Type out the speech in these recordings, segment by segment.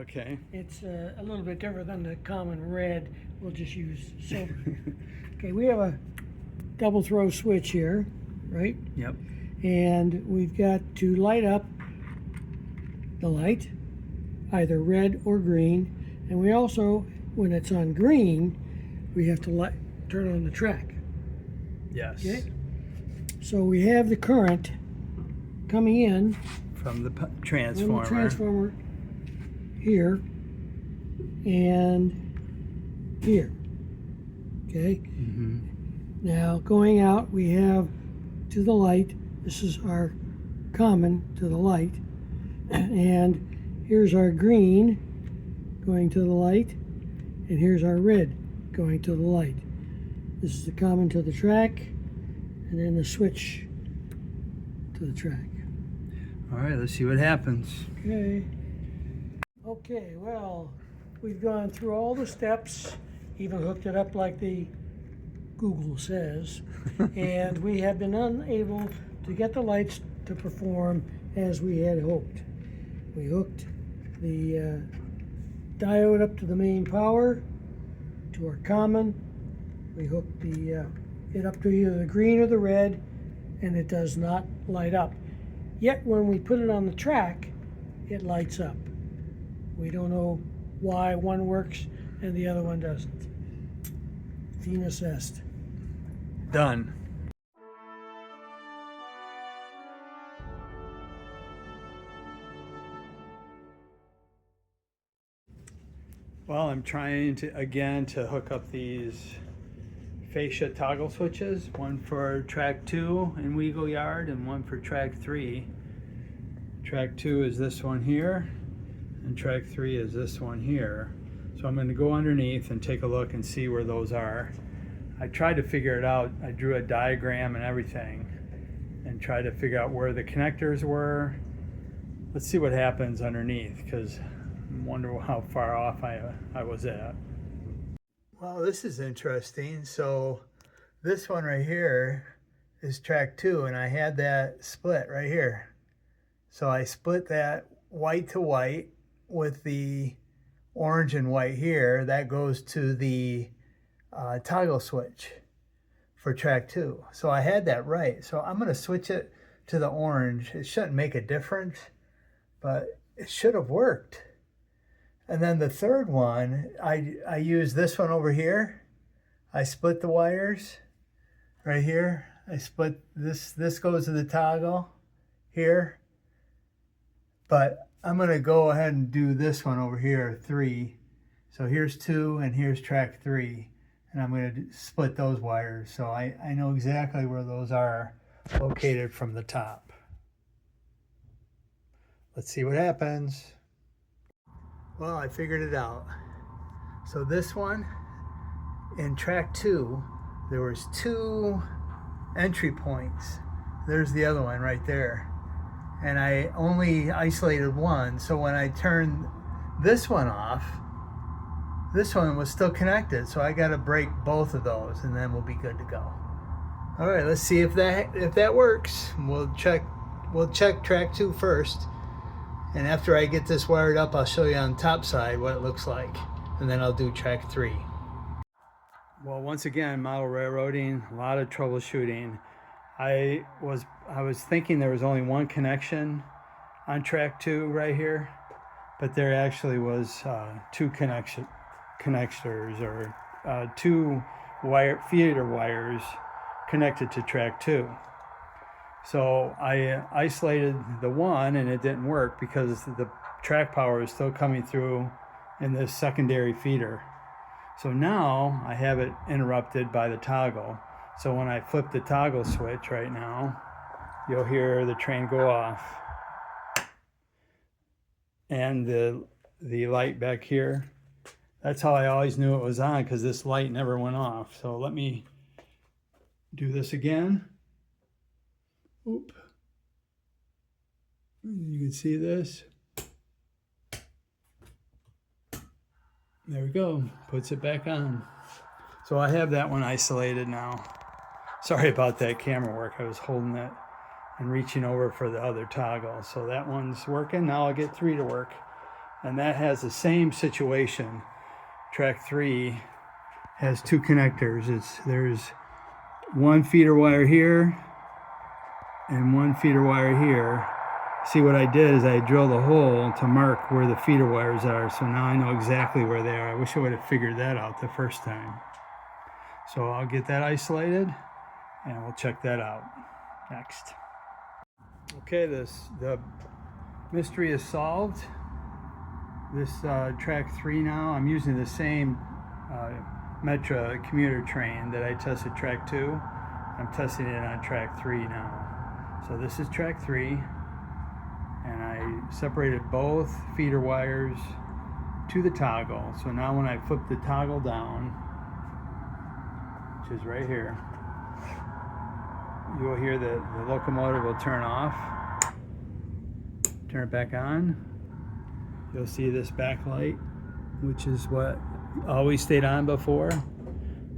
Okay. It's a little bit different than the common red. We'll just use silver. Okay, we have a double throw switch here, right? Yep. And we've got to light up the light, either red or green. And we also, when it's on green, we have to turn on the track. Yes. Okay? So we have the current coming in From the transformer. from the transformer here and here. Okay? Mm-hmm. Now going out, we have to the light. This is our common to the light. And here's our green going to the light. And here's our red going to the light. This is the common to the track. And then the switch to the track. All right, let's see what happens. Okay. Okay, well, we've gone through all the steps, even hooked it up like the Google says, and we have been unable to get the lights to perform as we had hoped. We hooked the diode up to the main power, to our common. We hooked it up to either the green or the red, and it does not light up. Yet when we put it on the track, it lights up. We don't know why one works and the other one doesn't. Venus Est. Done. Well, I'm trying to hook up these facia toggle switches, one for track 2 in Weagle Yard and one for track 3. Track 2 is this one here, and track 3 is this one here. So I'm going to go underneath and take a look and see where those are. I tried to figure it out. I drew a diagram and everything and tried to figure out where the connectors were. Let's see what happens underneath, because I wonder how far off I was at. Well, this is interesting. So this one right here is track 2, and I had that split right here. So I split that white to white with the orange and white here. That goes to the toggle switch for track 2. So I had that right. So I'm going to switch it to the orange. It shouldn't make a difference, but it should have worked. And then the third one, I used this one over here. I split the wires right here. I split this goes to the toggle here. But I'm going to go ahead and do this one over here, 3. So here's 2 and here's track 3. And I'm going to split those wires. So I know exactly where those are located from the top. Let's see what happens. Well, I figured it out. So this one, in track 2, there was 2 entry points. There's the other one right there. And I only isolated one. So when I turned this one off, this one was still connected. So I got to break both of those, and then we'll be good to go. All right, let's see if that works. We'll check track 2 first. And after I get this wired up, I'll show you on the top side what it looks like. And then I'll do track 3. Well, once again, model railroading, a lot of troubleshooting. I was thinking there was only one connection on track 2 right here, but there actually was 2 connectors or 2 feeder wires connected to track 2. So I isolated the one and it didn't work because the track power is still coming through in this secondary feeder. So now I have it interrupted by the toggle. So when I flip the toggle switch right now, you'll hear the train go off. And the light back here, that's how I always knew it was on, because this light never went off. So let me do this again. Oop. You can see this. There we go. Puts it back on. So I have that one isolated now. Sorry about that camera work. I was holding it and reaching over for the other toggle. So that one's working. Now I'll get 3 to work. And that has the same situation. Track 3 has 2 connectors. There's 1 feeder wire here and 1 feeder wire here. See, what I did is I drilled a hole to mark where the feeder wires are, so now I know exactly where they are. I wish I would have figured that out the first time. So I'll get that isolated and we'll check that out next. Okay, the mystery is solved. This track 3 now, I'm using the same Metra commuter train that I tested track 2. I'm testing it on track 3 now. So this is track 3, and I separated both feeder wires to the toggle. So now when I flip the toggle down, which is right here, you will hear the locomotive will turn off. Turn it back on. You'll see this backlight, which is what always stayed on before.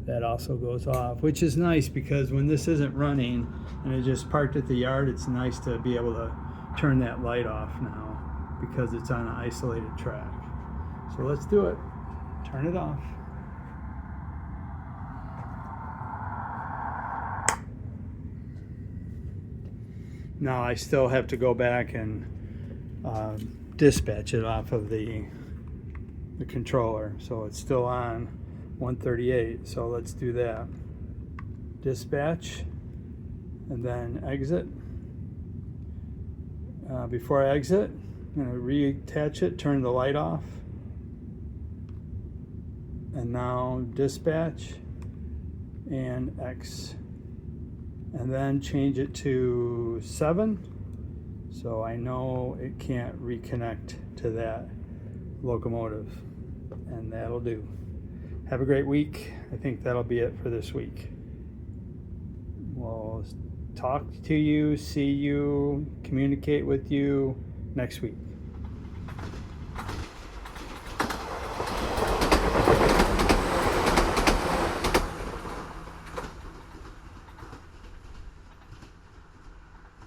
That also goes off, which is nice because when this isn't running and it just parked at the yard, it's nice to be able to turn that light off now because it's on an isolated track. So let's do it. Turn it off. Now I still have to go back and dispatch it off of the controller, so it's still on 138. So let's do that. Dispatch and then exit. Before I exit, I'm going to reattach it, turn the light off, and now dispatch and X, and then change it to 7. So I know it can't reconnect to that locomotive, and that'll do. Have a great week. I think that'll be it for this week. We'll talk to you, see you, communicate with you next week.